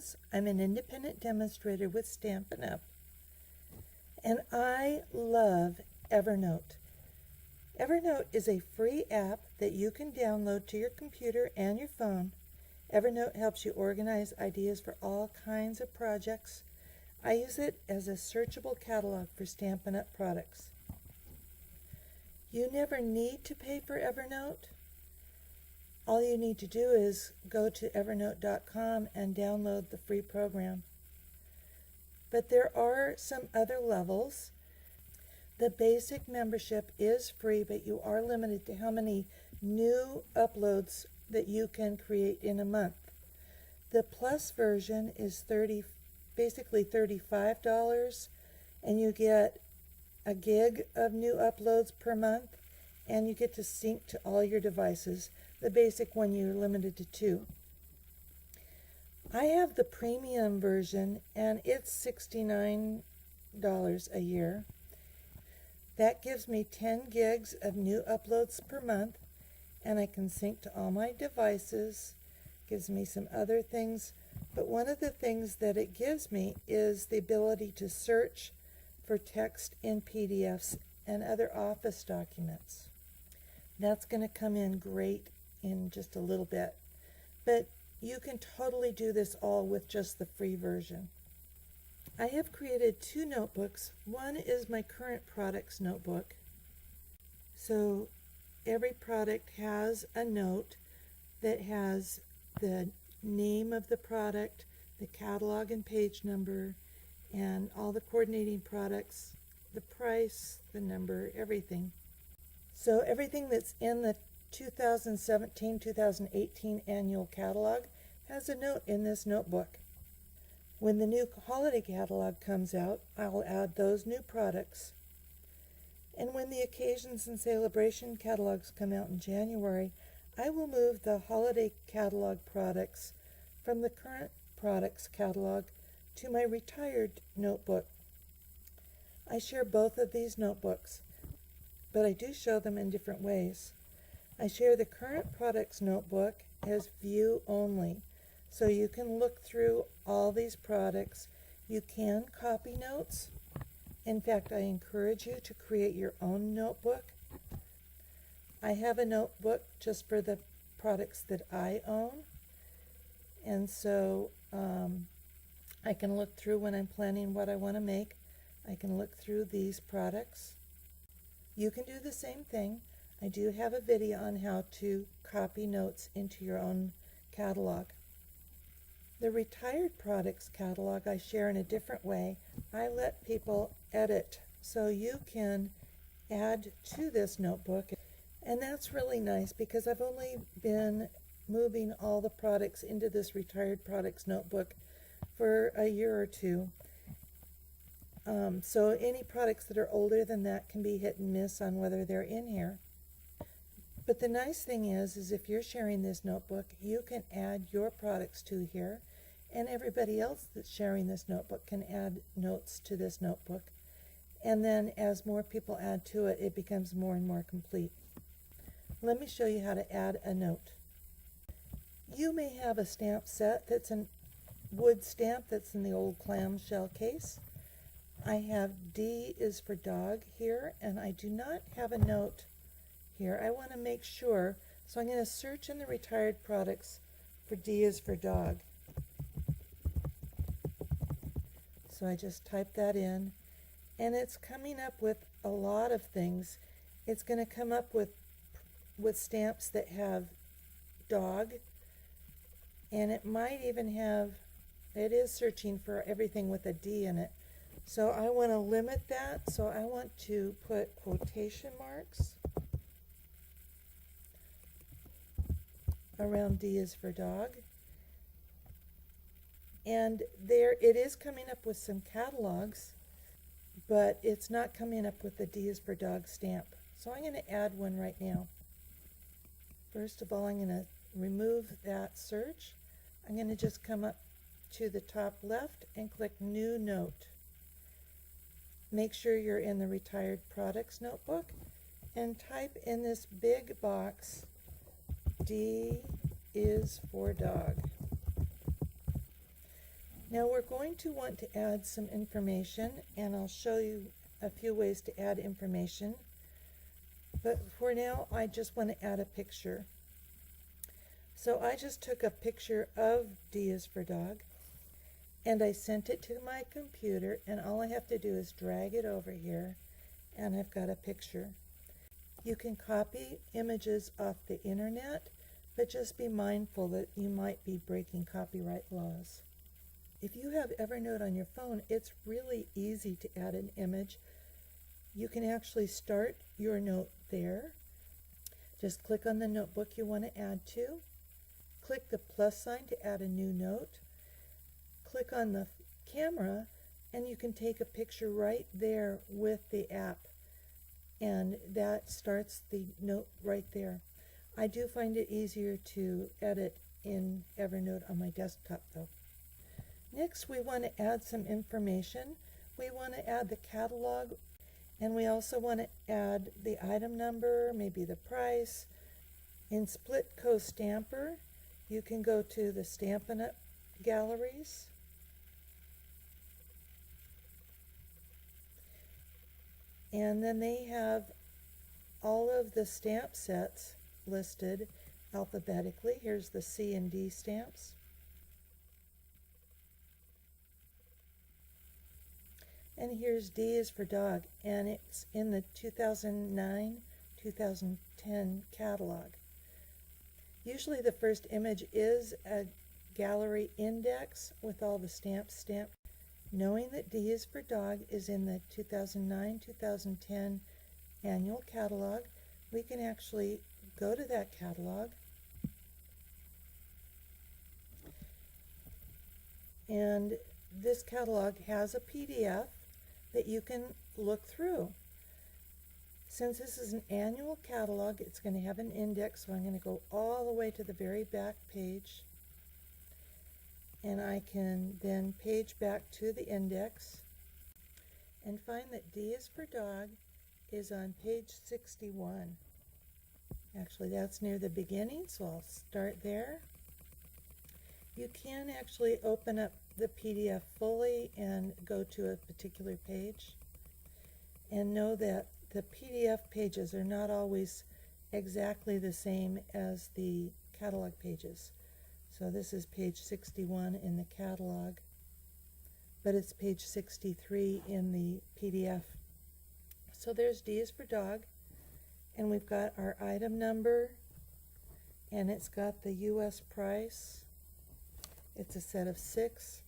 Jones. I'm an independent demonstrator with Stampin' Up! And I love Evernote. Evernote is a free app that you can download to your computer and your phone. Evernote helps you organize ideas for all kinds of projects. I use it as a searchable catalog for Stampin' Up! Products. You never need to pay for Evernote. All you need to do is go to evernote.com and download the free program. But there are some other levels. The basic membership is free, but you are limited to how many new uploads that you can create in a month. The plus version is basically $35, and you get a gig of new uploads per month, and you get to sync to all your devices. The basic one you're limited to 2. I have the premium version, and it's $69 a year. That gives me 10 gigs of new uploads per month, and I can sync to all my devices. Gives me some other things, but one of the things that it gives me is the ability to search for text in PDFs and other Office documents. That's going to come in great in just a little bit, but you can totally do this all with just the free version. I have created 2 notebooks. One is my current products notebook. So every product has a note that has the name of the product, the catalog and page number, and all the coordinating products, the price, the number, everything. So everything that's in the 2017-2018 annual catalog has a note in this notebook. When the new holiday catalog comes out, I'll add those new products. And when the occasions and celebration catalogs come out in January, I will move the holiday catalog products from the current products catalog to my retired notebook. I share both of these notebooks, but I do show them in different ways. I share the current products notebook as view only, so you can look through all these products. You can copy notes. In fact, I encourage you to create your own notebook. I have a notebook just for the products that I own, and so I can look through when I'm planning what I want to make. I can look through these products. You can do the same thing. I do have a video on how to copy notes into your own catalog. The retired products catalog I share in a different way. I let people edit, so you can add to this notebook, and that's really nice because I've only been moving all the products into this retired products notebook for a year or 2. So any products that are older than that can be hit and miss on whether they're in here. But the nice thing is if you're sharing this notebook, you can add your products to here, and everybody else that's sharing this notebook can add notes to this notebook. And then as more people add to it, it becomes more and more complete. Let me show you how to add a note. You may have a stamp set that's a wood stamp that's in the old clamshell case. I have D is for dog here, and I do not have a note here. I want to make sure, so I'm going to search in the retired products for D is for dog. So I just type that in, and it's coming up with a lot of things. It's going to come up with stamps that have dog, and it might even have, it is searching for everything with a D in it. So I want to limit that, so I want to put quotation marks around D is for dog. And there it is coming up with some catalogs, but it's not coming up with the D is for dog stamp. So I'm going to add one right now. First of all, I'm going to remove that search. I'm going to just come up to the top left and click New Note. Make sure you're in the Retired Products notebook and type in this big box, D is for dog. Now we're going to want to add some information, and I'll show you a few ways to add information. But for now, I just want to add a picture. So I just took a picture of D is for dog, and I sent it to my computer, and all I have to do is drag it over here, and I've got a picture. You can copy images off the internet, but just be mindful that you might be breaking copyright laws. If you have Evernote on your phone, it's really easy to add an image. You can actually start your note there. Just click on the notebook you want to add to. Click the plus sign to add a new note. Click on the camera, and you can take a picture right there with the app. And that starts the note right there. I do find it easier to edit in Evernote on my desktop though. Next, we want to add some information. We want to add the catalog, and we also want to add the item number, maybe the price. In Split Coast Stamper, you can go to the Stampin' Up! Galleries. And then they have all of the stamp sets listed alphabetically. Here's the C and D stamps. And here's D is for dog, and it's in the 2009-2010 catalog. Usually the first image is a gallery index with all the stamps stamped. Knowing that D is for dog is in the 2009-2010 annual catalog, we can actually go to that catalog and this catalog has a PDF that you can look through. Since this is an annual catalog, it's going to have an index, so I'm going to go all the way to the very back page, and I can then page back to the index and find that D is for dog is on page 61. Actually, that's near the beginning, so I'll start there. You can actually open up the PDF fully and go to a particular page, and know that the PDF pages are not always exactly the same as the catalog pages. So this is page 61 in the catalog, but it's page 63 in the PDF. So there's D is for dog, and we've got our item number, and it's got the US price. It's a set of 6.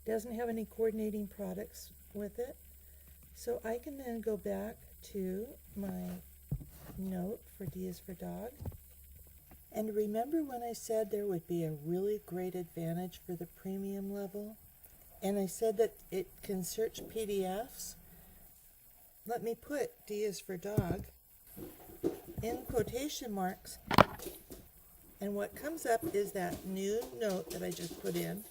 Doesn't have any coordinating products with it. So I can then go back to my note for D is for dog. And remember when I said there would be a really great advantage for the premium level? And I said that it can search PDFs? Let me put D is for dog in quotation marks. And what comes up is that new note that I just put in,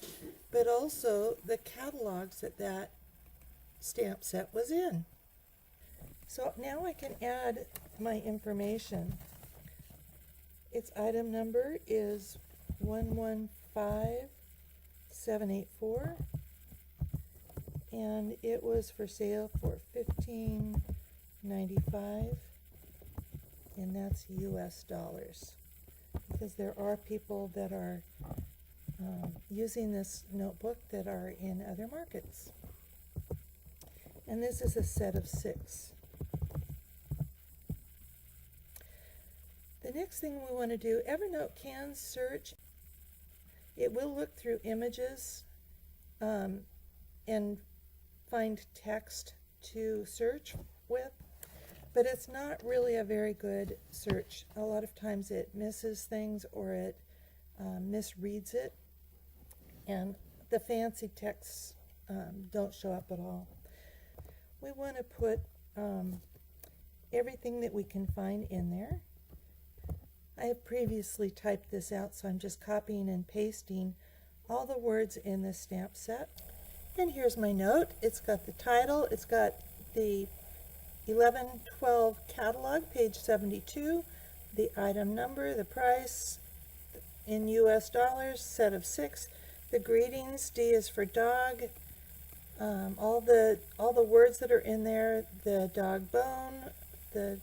but also the catalogs that that stamp set was in. So now I can add my information. Its item number is 115784, and it was for sale for $15.95, and that's US dollars. Because there are people that are using this notebook that are in other markets. And this is a set of 6. The next thing we want to do, Evernote can search. It will look through images and find text to search with, but it's not really a very good search. A lot of times it misses things or it misreads it, and the fancy texts don't show up at all. We want to put everything that we can find in there. I have previously typed this out, so I'm just copying and pasting all the words in this stamp set. And here's my note. It's got the title, it's got the 1112 catalog, page 72, the item number, the price in US dollars, set of 6, The greetings, D is for dog. All the words that are in there, the dog bone, the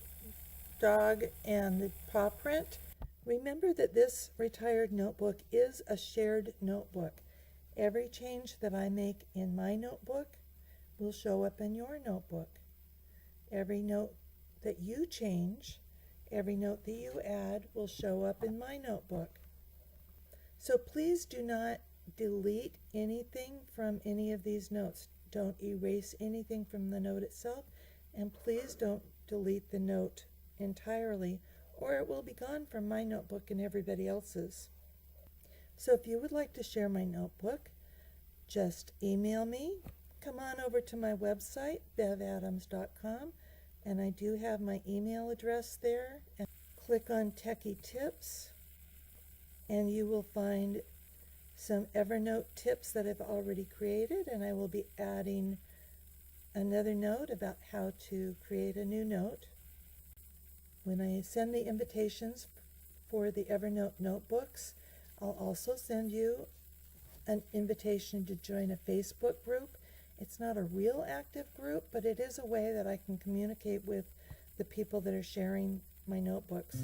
dog, and the paw print. Remember that this retired notebook is a shared notebook. Every change that I make in my notebook will show up in your notebook. Every note that you change, every note that you add will show up in my notebook. So please do not delete anything from any of these notes. Don't erase anything from the note itself, and please don't delete the note entirely, or it will be gone from my notebook and everybody else's. So if you would like to share my notebook, just email me. Come on over to my website, bevadams.com, and I do have my email address there. And click on Techy Tips, and you will find some Evernote tips that I've already created, and I will be adding another note about how to create a new note. When I send the invitations for the Evernote notebooks, I'll also send you an invitation to join a Facebook group. It's not a real active group, but it is a way that I can communicate with the people that are sharing my notebooks.